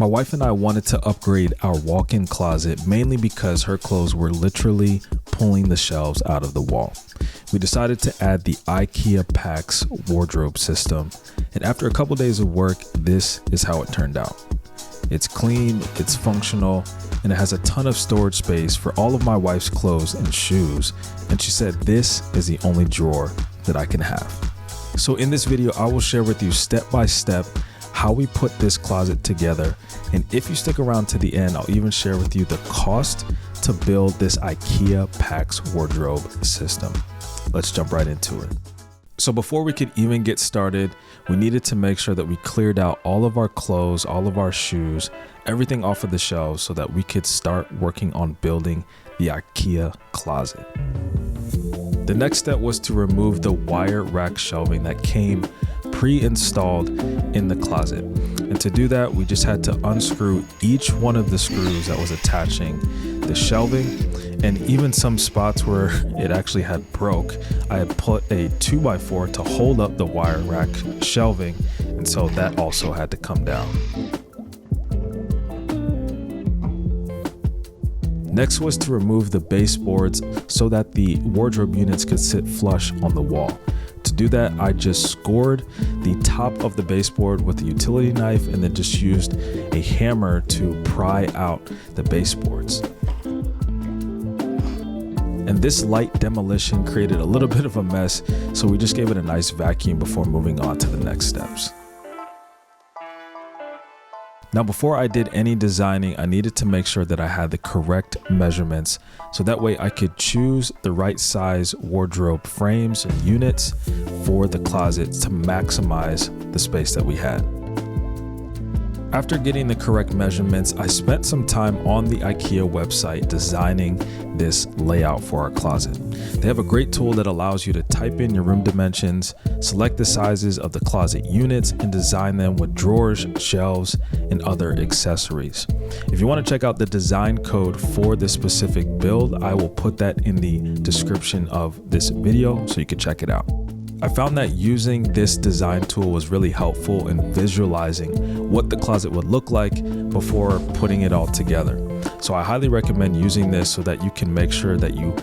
My wife and I wanted to upgrade our walk-in closet mainly because her clothes were literally pulling the shelves out of the wall. We decided to add the IKEA PAX wardrobe system, and after a couple days of work, this is how it turned out. It's clean, it's functional, and it has a ton of storage space for all of my wife's clothes and shoes, and she said this is the only drawer that I can have. So in this video, I will share with you step by step how we put this closet together, and if you stick around to the end, I'll even share with you the cost to build this IKEA PAX wardrobe system. Let's jump right into it. So before we could even get started, we needed to make sure that we cleared out all of our clothes, all of our shoes, everything off of the shelves so that we could start working on building the IKEA closet. The next step was to remove the wire rack shelving that came pre-installed in the closet. And to do that, we just had to unscrew each one of the screws that was attaching the shelving, and even some spots where it actually had broke, I had put a 2x4 to hold up the wire rack shelving, and so that also had to come down. Next was to remove the baseboards so that the wardrobe units could sit flush on the wall. To do that, I just scored the top of the baseboard with a utility knife and then just used a hammer to pry out the baseboards. And this light demolition created a little bit of a mess, so we just gave it a nice vacuum before moving on to the next steps. Now, before I did any designing, I needed to make sure that I had the correct measurements, so that way I could choose the right size wardrobe frames and units for the closet to maximize the space that we had. After getting the correct measurements, I spent some time on the IKEA website designing this layout for our closet. They have a great tool that allows you to type in your room dimensions, select the sizes of the closet units, and design them with drawers, shelves, and other accessories. If you want to check out the design code for this specific build, I will put that in the description of this video so you can check it out. I found that using this design tool was really helpful in visualizing what the closet would look like before putting it all together. So I highly recommend using this so that you can make sure that you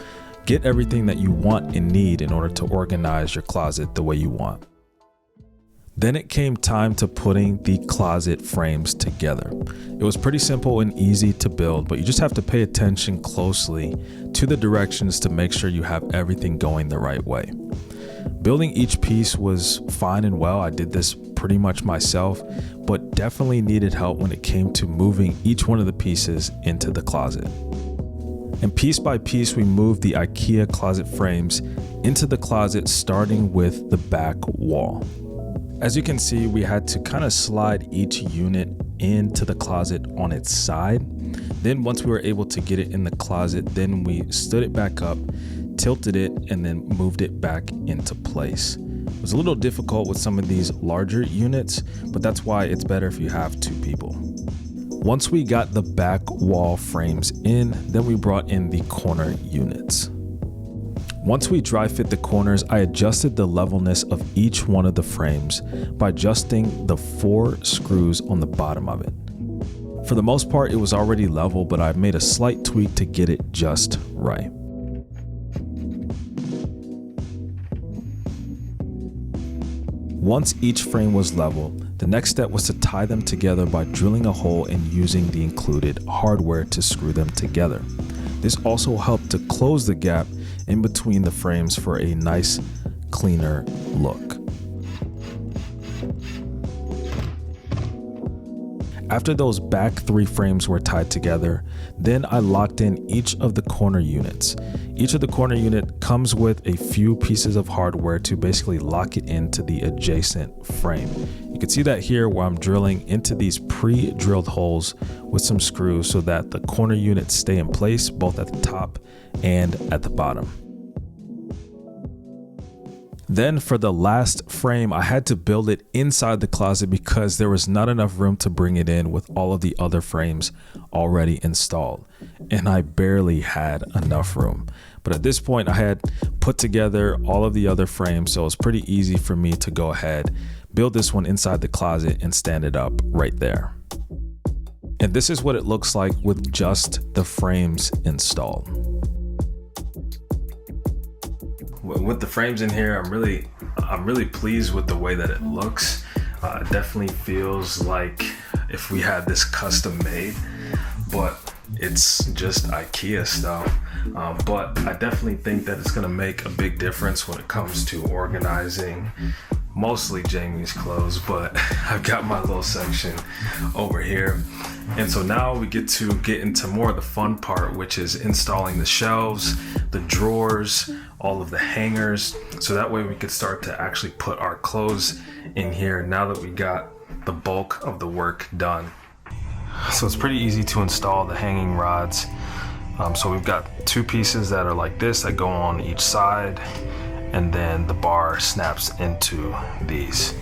get everything that you want and need in order to organize your closet the way you want. Then it came time to putting the closet frames together. It was pretty simple and easy to build, but you just have to pay attention closely to the directions to make sure you have everything going the right way. Building each piece was fine and well. I did this pretty much myself, but definitely needed help when it came to moving each one of the pieces into the closet. And piece by piece, we moved the IKEA closet frames into the closet, starting with the back wall. As you can see, we had to kind of slide each unit into the closet on its side. Then once we were able to get it in the closet, then we stood it back up, tilted it, and then moved it back into place. It was a little difficult with some of these larger units, but that's why it's better if you have two people. Once we got the back wall frames in, then we brought in the corner units. Once we dry fit the corners, I adjusted the levelness of each one of the frames by adjusting the 4 screws on the bottom of it. For the most part, it was already level, but I made a slight tweak to get it just right. Once each frame was level, the next step was to tie them together by drilling a hole and using the included hardware to screw them together. This also helped to close the gap in between the frames for a nice, cleaner look. After those back 3 frames were tied together, then I locked in each of the corner units. Each of the corner unit comes with a few pieces of hardware to basically lock it into the adjacent frame. You can see that here where I'm drilling into these pre-drilled holes with some screws so that the corner units stay in place both at the top and at the bottom. Then for the last frame, I had to build it inside the closet because there was not enough room to bring it in with all of the other frames already installed. And I barely had enough room. But at this point, I had put together all of the other frames, so it was pretty easy for me to go ahead, build this one inside the closet and stand it up right there. And this is what it looks like with just the frames installed. With the frames in here, I'm really pleased with the way that it looks. It definitely feels like if we had this custom made, but it's just IKEA stuff. But I definitely think that it's gonna make a big difference when it comes to organizing mostly Jamie's clothes, but I've got my little section over here. And so now we get into more of the fun part, which is installing the shelves, the drawers, all of the hangers. So that way we could start to actually put our clothes in here now that we got the bulk of the work done. So it's pretty easy to install the hanging rods. So we've got two pieces that are like this that go on each side, and then the bar snaps into these.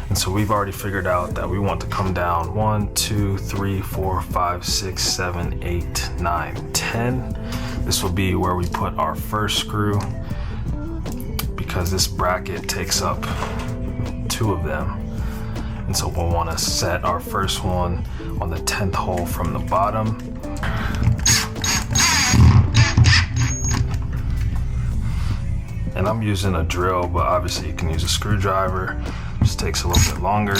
And so we've already figured out that we want to come down 1, 2, 3, 4, 5, 6, 7, 8, 9, 10. This will be where we put our first screw, because this bracket takes up 2 of them. And so we'll want to set our first one on the 10th hole from the bottom. And I'm using a drill, but obviously you can use a screwdriver. Just takes a little bit longer.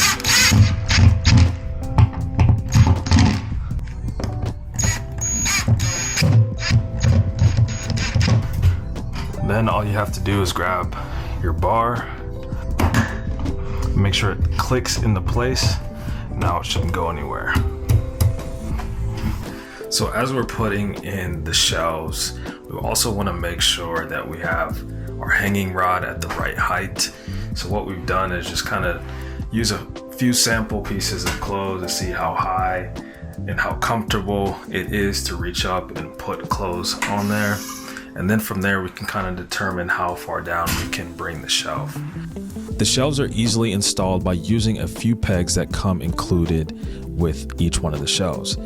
Then all you have to do is grab your bar, make sure it clicks into place. Now it shouldn't go anywhere. So as we're putting in the shelves, we also want to make sure that we have our hanging rod at the right height. So what we've done is just kind of use a few sample pieces of clothes to see how high and how comfortable it is to reach up and put clothes on there. And then from there, we can kind of determine how far down we can bring the shelf. The shelves are easily installed by using a few pegs that come included with each one of the shelves.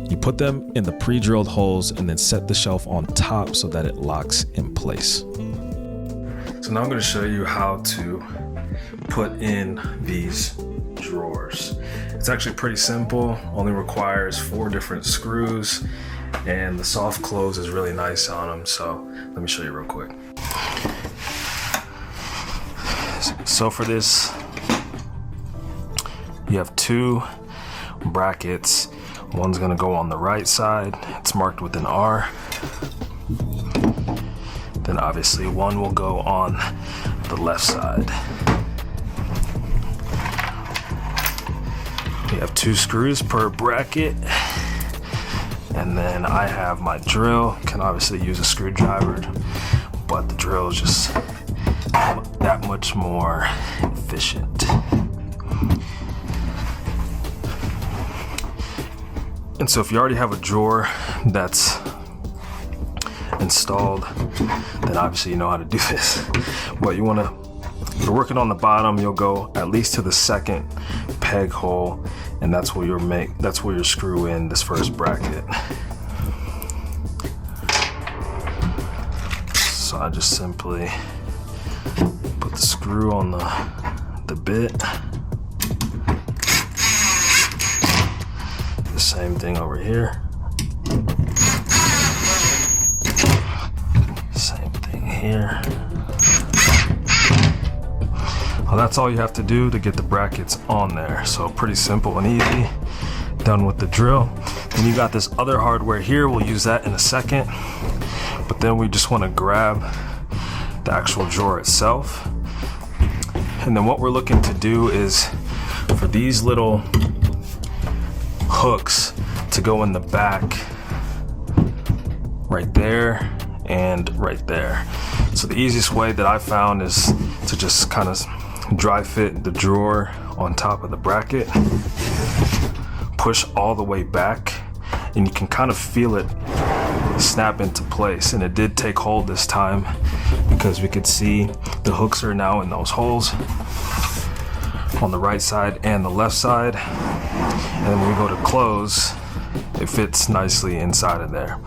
You put them in the pre-drilled holes and then set the shelf on top so that it locks in place. So now I'm going to show you how to put in these drawers. It's actually pretty simple, only requires 4 different screws, and the soft close is really nice on them. So let me show you real quick. So for this, you have 2 brackets. One's gonna go on the right side. It's marked with an R. Then obviously one will go on the left side. You have 2 screws per bracket. And then I have my drill. Can obviously use a screwdriver, but the drill is just that much more efficient. And so if you already have a drawer that's installed, then obviously you know how to do this. But if you're working on the bottom, you'll go at least to the 2nd peg hole, and that's where you'll screw in this first bracket. So I just simply put the screw on the bit. The same thing over here. Same thing here. Well, that's all you have to do to get the brackets on there. So pretty simple and easy. Done with the drill. And you got this other hardware here. We'll use that in a second. But then we just want to grab the actual drawer itself. And then what we're looking to do is for these little hooks to go in the back right there and right there. So the easiest way that I found is to just kind of dry fit the drawer on top of the bracket, push all the way back, and you can kind of feel it snap into place. And it did take hold this time because we could see the hooks are now in those holes on the right side and the left side. And then when we go to close, it fits nicely inside of there.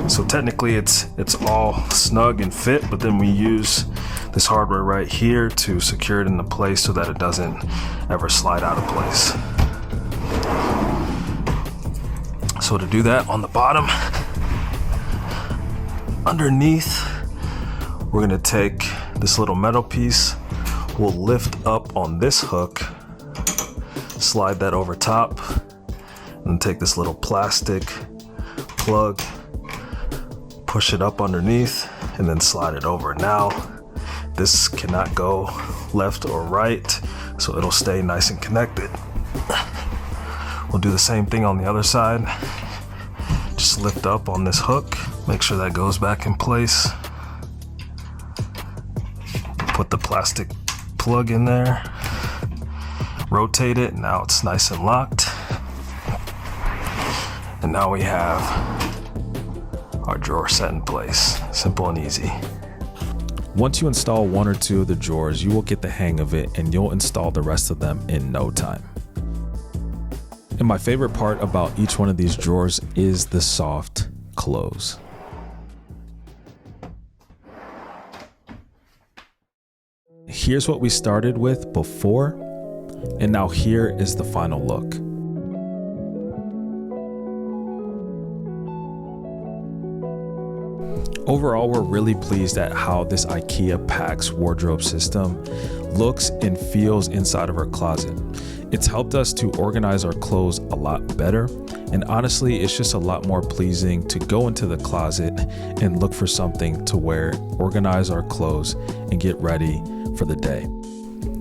So technically it's all snug and fit, but then we use this hardware right here to secure it into place so that it doesn't ever slide out of place. So to do that, on the bottom, underneath, we're gonna take this little metal piece, we'll lift up on this hook, slide that over top, and take this little plastic plug, push it up underneath, and then slide it over. Now, this cannot go left or right, so it'll stay nice and connected. We'll do the same thing on the other side. Just lift up on this hook, make sure that goes back in place. Put the plastic plug in there, rotate it, now it's nice and locked. And now we have our drawer set in place. Simple and easy. Once you install one or two of the drawers, you will get the hang of it and you'll install the rest of them in no time. And my favorite part about each one of these drawers is the soft close. Here's what we started with before, and now here is the final look. Overall, we're really pleased at how this IKEA PAX wardrobe system looks and feels inside of our closet. It's helped us to organize our clothes a lot better, and honestly, it's just a lot more pleasing to go into the closet and look for something to wear, organize our clothes, and get ready for the day.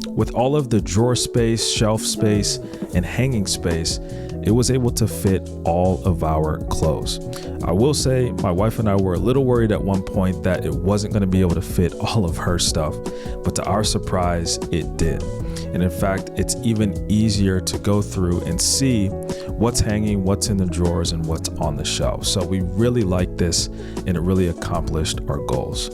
With all of the drawer space, shelf space, and hanging space, it was able to fit all of our clothes. I will say my wife and I were a little worried at one point that it wasn't going to be able to fit all of her stuff, but to our surprise, it did. And in fact, it's even easier to go through and see what's hanging, what's in the drawers, and what's on the shelf. So we really liked this, and it really accomplished our goals.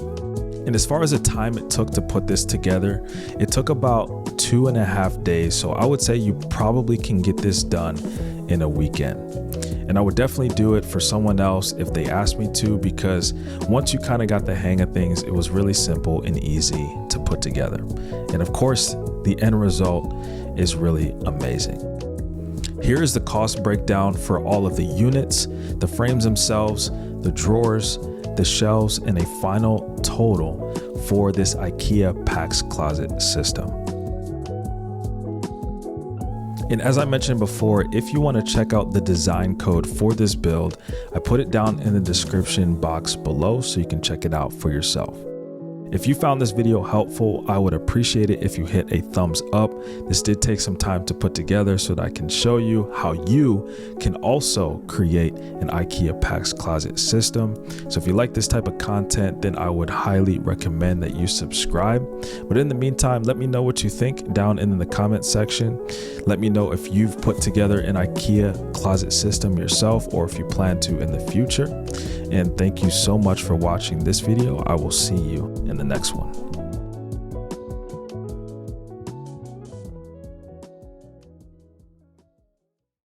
And as far as the time it took to put this together, it took about 2.5 days. So I would say you probably can get this done in a weekend. And I would definitely do it for someone else if they asked me to, because once you kind of got the hang of things, it was really simple and easy to put together. And of course, the end result is really amazing. Here is the cost breakdown for all of the units, the frames themselves, the drawers, the shelves, and a final total for this IKEA PAX closet system. And as I mentioned before, if you want to check out the design code for this build, I put it down in the description box below so you can check it out for yourself. If you found this video helpful, I would appreciate it if you hit a thumbs up. This did take some time to put together so that I can show you how you can also create an IKEA PAX closet system. So if you like this type of content, then I would highly recommend that you subscribe. But in the meantime, let me know what you think down in the comment section. Let me know if you've put together an IKEA closet system yourself or if you plan to in the future. And thank you so much for watching this video. I will see you in the next one.